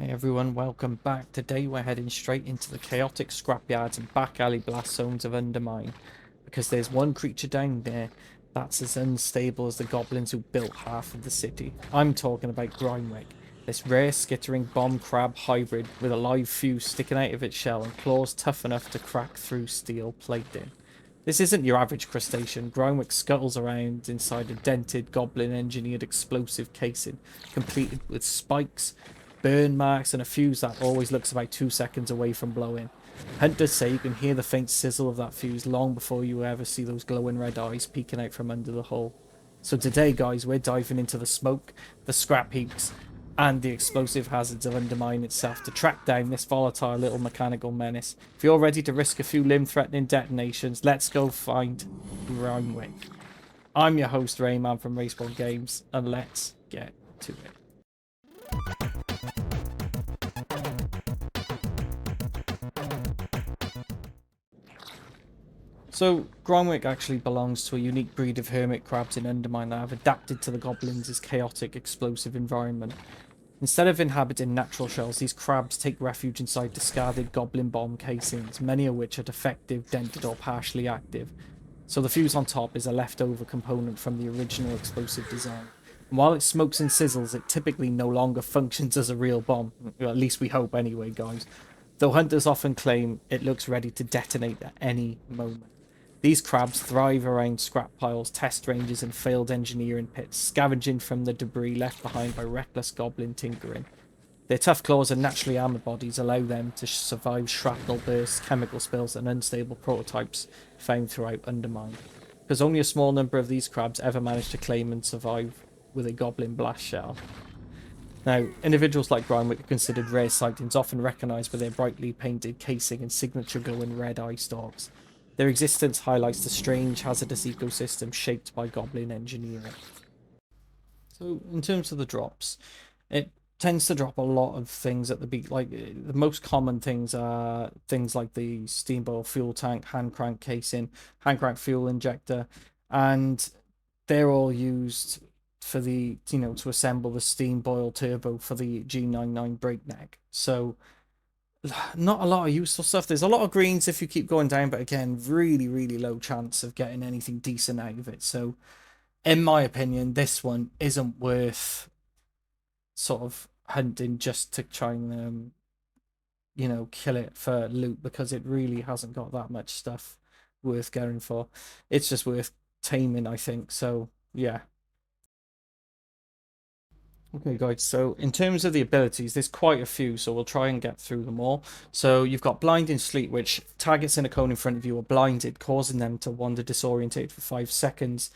Hey everyone, welcome back. Today we're heading straight into the chaotic scrapyards and back alley blast zones of Undermine. Because there's one creature down there that's as unstable as the goblins who built half of the city. I'm talking about Grimewick, this rare skittering bomb crab hybrid with a live fuse sticking out of its shell and claws tough enough to crack through steel plating. This isn't your average crustacean. Grimewick scuttles around inside a dented, goblin-engineered explosive casing, completed with spikes, burn marks, and a fuse that always looks about 2 seconds away from blowing. Hunters say you can hear the faint sizzle of that fuse long before you ever see those glowing red eyes peeking out from under the hull. So today, guys, we're diving into the smoke, the scrap heaps, and the explosive hazards of Undermine itself to track down this volatile little mechanical menace. If you're ready to risk a few limb-threatening detonations, let's go find Grimewick. I'm your host, Rayman from Respawn Games, and let's get to it. So, Grimewick actually belongs to a unique breed of hermit crabs in Undermine that have adapted to the goblins' chaotic, explosive environment. Instead of inhabiting natural shells, these crabs take refuge inside discarded goblin bomb casings, many of which are defective, dented, or partially active. So the fuse on top is a leftover component from the original explosive design. And while it smokes and sizzles, it typically no longer functions as a real bomb. Well, at least we hope anyway, guys. Though hunters often claim it looks ready to detonate at any moment. These crabs thrive around scrap piles, test ranges, and failed engineering pits, scavenging from the debris left behind by reckless goblin tinkering. Their tough claws and naturally armoured bodies allow them to survive shrapnel bursts, chemical spills, and unstable prototypes found throughout Undermine. Because only a small number of these crabs ever manage to claim and survive with a goblin blast shell. Now, individuals like Grimewick are considered rare sightings, often recognised by their brightly painted casing and signature glowing red eye stalks. Their existence highlights the strange, hazardous ecosystem shaped by goblin engineering. So, in terms of the drops, it tends to drop a lot of things at the beat. Like the most common things are things like the steam boil fuel tank, hand crank casing, hand crank fuel injector, and they're all used for the to assemble the steam boil turbo for the G99 breakneck. So not a lot of useful stuff. There's a lot of greens if you keep going down, but again, really, really low chance of getting anything decent out of it. So, in my opinion, this one isn't worth sort of hunting just to try and, kill it for loot because it really hasn't got that much stuff worth going for. It's just worth taming, I think. So, yeah. Okay, guys, so in terms of the abilities, there's quite a few, so we'll try and get through them all. So you've got Blinding Sleep, which targets in a cone in front of you are blinded, causing them to wander disorientated for 5 seconds.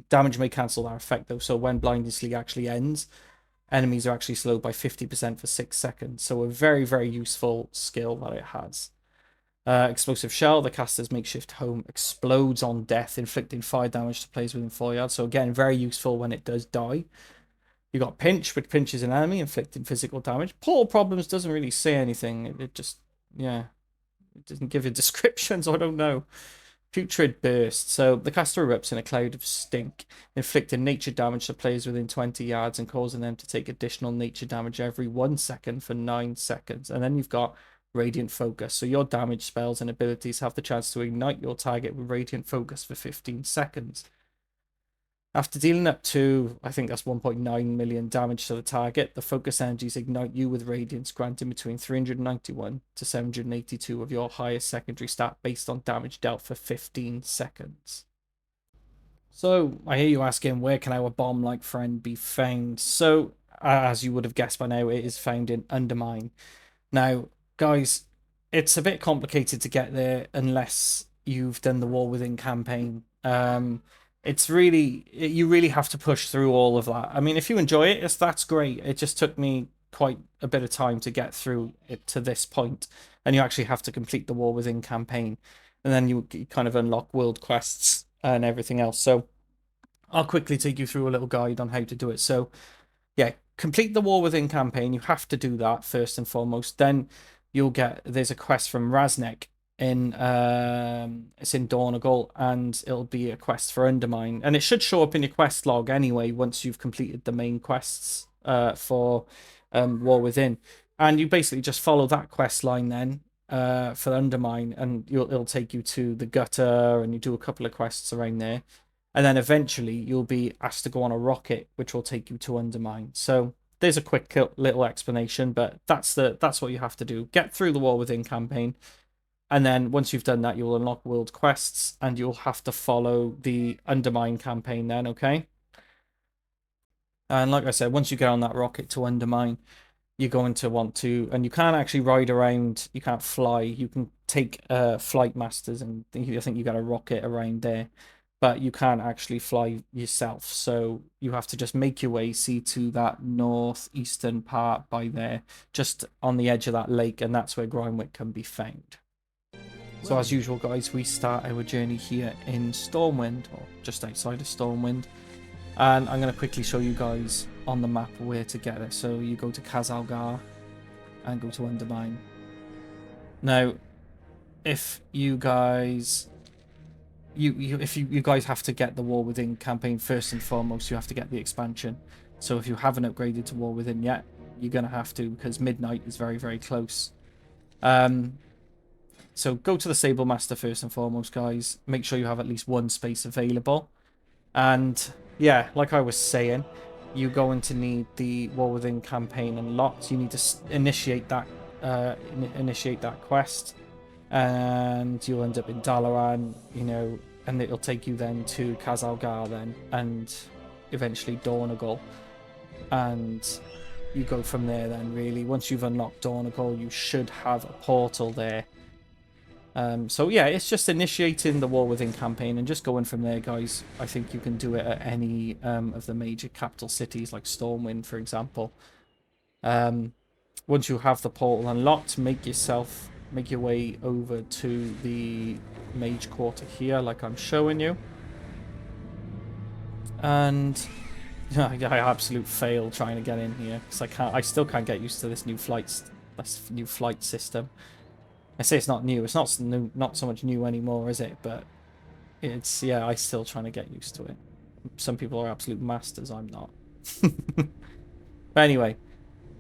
Damage may cancel that effect, though, so when Blinding Sleep actually ends, enemies are actually slowed by 50% for 6 seconds. So a very, very useful skill that it has. Explosive Shell, the caster's makeshift home, explodes on death, inflicting fire damage to players within 4 yards. So again, very useful when it does die. You got Pinch, which pinches an enemy, inflicting physical damage. Portal Problems doesn't really say anything. It just, yeah, it doesn't give you descriptions. I don't know. Putrid Burst. So the caster erupts in a cloud of stink, inflicting nature damage to players within 20 yards and causing them to take additional nature damage every 1 second for 9 seconds. And then you've got Radiant Focus. So your damage spells and abilities have the chance to ignite your target with Radiant Focus for 15 seconds. After dealing up to, I think that's 1.9 million damage to the target, the focus energies ignite you with radiance, granting between 391 to 782 of your highest secondary stat based on damage dealt for 15 seconds. So, I hear you asking, where can our bomb-like friend be found? So, as you would have guessed by now, it is found in Undermine. Now, guys, it's a bit complicated to get there unless you've done the War Within campaign. It's really, you really have to push through all of that. I mean, if you enjoy it, that's great. It just took me quite a bit of time to get through it to this point, and you actually have to complete the War Within campaign, and then you kind of unlock world quests and everything else. So I'll quickly take you through a little guide on how to do it. So yeah, complete the War Within campaign. You have to do that first and foremost. Then there's a quest from Raznek in it's in Dornagal, and it'll be a quest for Undermine, and it should show up in your quest log anyway once you've completed the main quests for War Within, and you basically just follow that quest line then for Undermine, and it'll take you to the gutter, and you do a couple of quests around there, and then eventually you'll be asked to go on a rocket, which will take you to Undermine. So there's a quick little explanation, but that's what you have to do. Get through the War Within campaign, and then once you've done that, you'll unlock world quests, and you'll have to follow the Undermine campaign then, okay? And like I said, once you get on that rocket to Undermine, you're going to want to, and you can't actually ride around, you can't fly, you can take flight masters, and I think you got a rocket around there, but you can't actually fly yourself, so you have to just make your way, see to that northeastern part by there, just on the edge of that lake, and that's where Grimewick can be found. So as usual, guys, we start our journey here in Stormwind, or just outside of Stormwind. And I'm going to quickly show you guys on the map where to get it. So you go to Kazalgar and go to Undermine. Now, if you guys... If you guys have to get the War Within campaign first and foremost, you have to get the expansion. So if you haven't upgraded to War Within yet, you're going to have to, because midnight is very, very close. So go to the Sable Master first and foremost, guys. Make sure you have at least one space available. And yeah, like I was saying, you're going to need the War Within campaign unlocked. You need to initiate that quest, and you'll end up in Dalaran, you know, and it'll take you then to Kazalgar then, and eventually Dornagal, and you go from there then, really. Once you've unlocked Dornagal, you should have a portal there. So yeah, it's just initiating the War Within campaign and just going from there, guys. I think you can do it at any of the major capital cities, like Stormwind, for example. Once you have the portal unlocked, make your way over to the mage quarter here, like I'm showing you. And I absolute fail trying to get in here because I still can't get used to this new flight system. I say it's not new. It's not new, not so much new anymore, is it? But it's, yeah, I'm still trying to get used to it. Some people are absolute masters. I'm not. But anyway,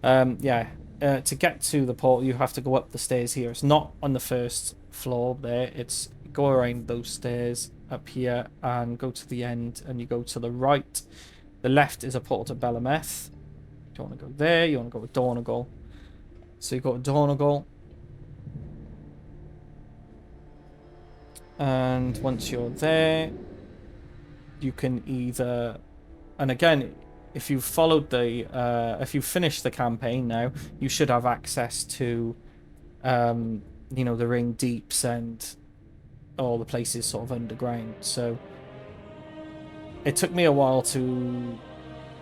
yeah. To get to the portal, you have to go up the stairs here. It's not on the first floor there. It's go around those stairs up here and go to the end, and you go to the right. The left is a portal to Belemeth. You want to go there. You want to go to Dornagal. So you go to Dornagal. And once you're there, you can either, and again, if you've followed the, if you've finished the campaign now, you should have access to, you know, the ring deeps and all the places sort of underground. So it took me a while to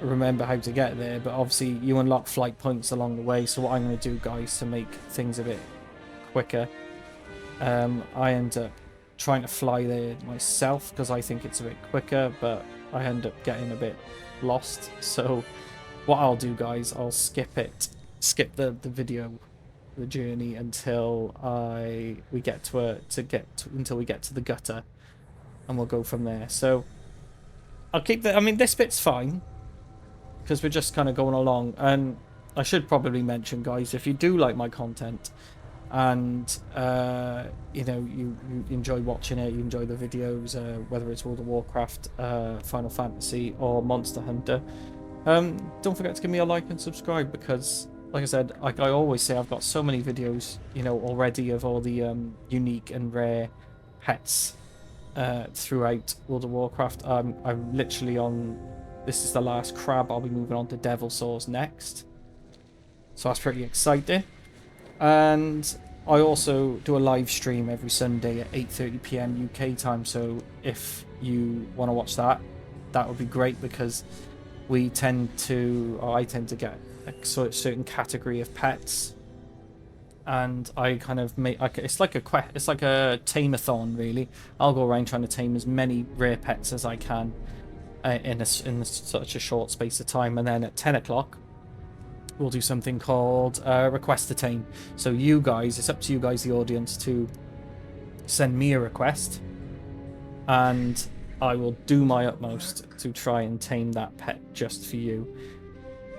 remember how to get there, but obviously you unlock flight points along the way. So what I'm going to do, guys, to make things a bit quicker, I end up trying to fly there myself because I think it's a bit quicker, but I end up getting a bit lost. So what I'll do, guys, I'll skip the video, the journey until we get to until we get to the gutter, and we'll go from there. So I'll keep the, I mean, this bit's fine because we're just kind of going along. And I should probably mention, guys, if you do like my content and you know, you enjoy watching it, you enjoy the videos, whether it's World of Warcraft, Final Fantasy, or Monster Hunter, don't forget to give me a like and subscribe, because like I said, like I always say, I've got so many videos, you know, already of all the unique and rare pets throughout World of Warcraft. I'm literally on, this is the last crab. I'll be moving on to Devil Saws next, so that's pretty exciting. And I also do a live stream every Sunday at 8:30 PM UK time, so if you want to watch that, that would be great, because we tend to, or I tend to get a certain category of pets, and I kind of make, it's like a tame-a-thon, really. I'll go around trying to tame as many rare pets as I can in such a short space of time, and then at 10 o'clock we'll do something called request to tame. So you guys, it's up to you guys, the audience, to send me a request, and I will do my utmost to try and tame that pet just for you.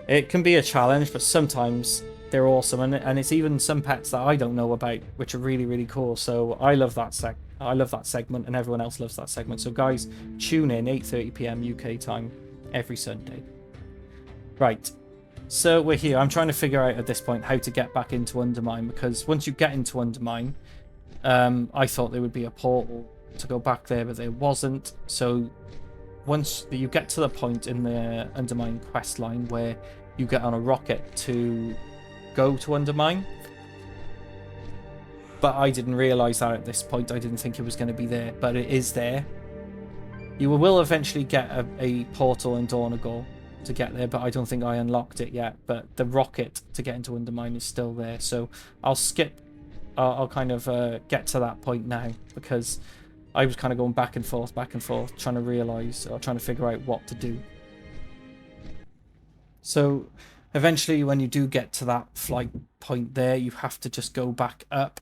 It can be a challenge, but sometimes they're awesome, and it's even some pets that I don't know about, which are really, really cool. So I love that segment, and everyone else loves that segment. So guys, tune in 8:30 p.m. UK time every Sunday. Right. So we're here. I'm trying to figure out at this point how to get back into Undermine, because once you get into Undermine, I thought there would be a portal to go back there, but there wasn't. So once you get to the point in the Undermine quest line where you get on a rocket to go to Undermine, but I didn't realize that at this point. I didn't think it was going to be there, but it is there. You will eventually get a portal in Dornagal to get there, but I don't think I unlocked it yet. But the rocket to get into Undermine is still there, so I'll skip. I'll kind of get to that point now, because I was kind of going back and forth, trying to realize or trying to figure out what to do. So eventually, when you do get to that flight point there, you have to just go back up.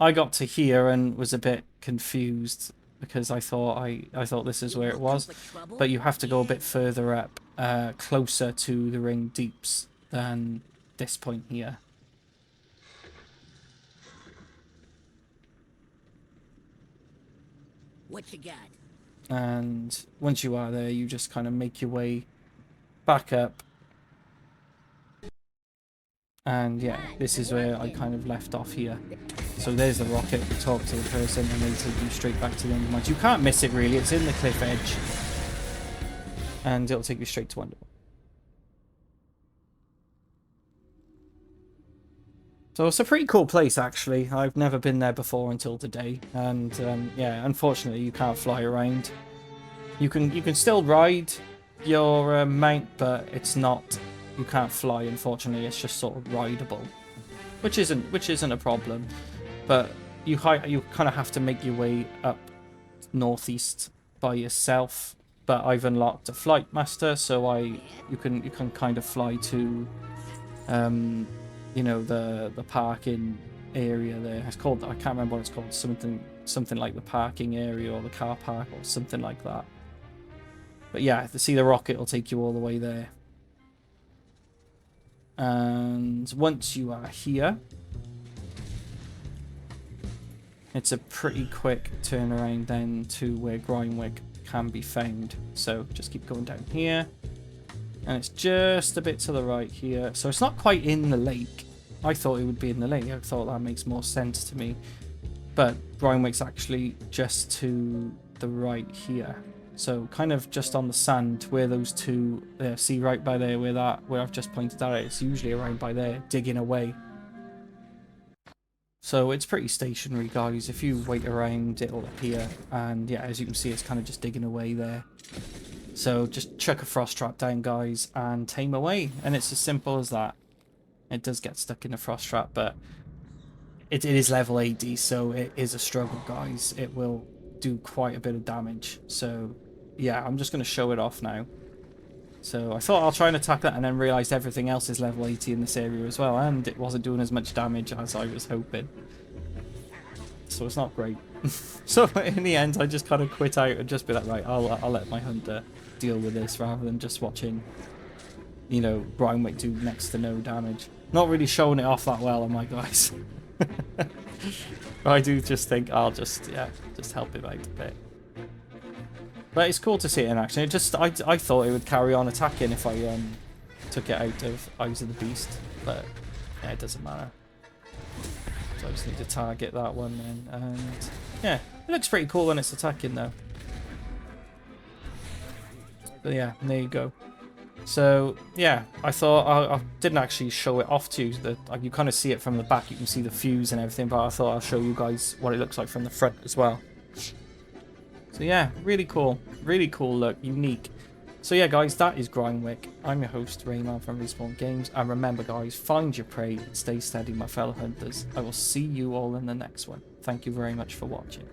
I got to here and was a bit confused, because I thought this is where it was, but you have to go a bit further up, closer to the ring deeps than this point here. What you got? And once you are there, you just kind of make your way back up. And yeah, this is where I kind of left off here. So there's the rocket. You talk to the person and they take you straight back to the Undermine. You can't miss it really. It's in the cliff edge. And it'll take you straight to Undermine. So it's a pretty cool place, actually. I've never been there before until today. And yeah, unfortunately you can't fly around. You can still ride your mount, but it's not... You can't fly, unfortunately. It's just sort of rideable, which isn't a problem. But you kind of have to make your way up northeast by yourself. But I've unlocked a flight master, so you can kind of fly to you know, the parking area there. It's called, I can't remember what it's called. Something like the parking area or the car park or something like that. But yeah, see, the rocket will take you all the way there. And once you are here, it's a pretty quick turnaround then to where Grimewick can be found. So just keep going down here. And it's just a bit to the right here. So it's not quite in the lake. I thought it would be in the lake. I thought that makes more sense to me. But Grimewick's actually just to the right here. So kind of just on the sand where those two, see right by there where I've just pointed that out. It's usually around by there, digging away. So it's pretty stationary, guys. If you wait around, it'll appear. And yeah, as you can see, it's kind of just digging away there. So just chuck a frost trap down, guys, and tame away. And it's as simple as that. It does get stuck in a frost trap, but it is level 80, so it is a struggle, guys. It will do quite a bit of damage. So yeah, I'm just going to show it off now. So I thought I'll try and attack that, and then realised everything else is level 80 in this area as well, and it wasn't doing as much damage as I was hoping. So it's not great. So in the end, I just kind of quit out and just be like, right, I'll let my hunter deal with this rather than just watching, you know, Grimewick do next to no damage. Not really showing it off that well, am I, guys? I do just think I'll just help him out a bit. But it's cool to see it in action. I thought it would carry on attacking if I took it out of Eyes of the Beast, but yeah, it doesn't matter. So I just need to target that one then, and yeah, it looks pretty cool when it's attacking though. But yeah, there you go. So yeah, I thought I didn't actually show it off to you. You kind of see it from the back. You can see the fuse and everything, but I thought I'll show you guys what it looks like from the front as well. So yeah, really cool look, unique. So yeah, guys, that is Grimewick. I'm your host, Rayman from Respawn Games, and remember, guys, find your prey, stay steady, my fellow hunters. I will see you all in the next one. Thank you very much for watching.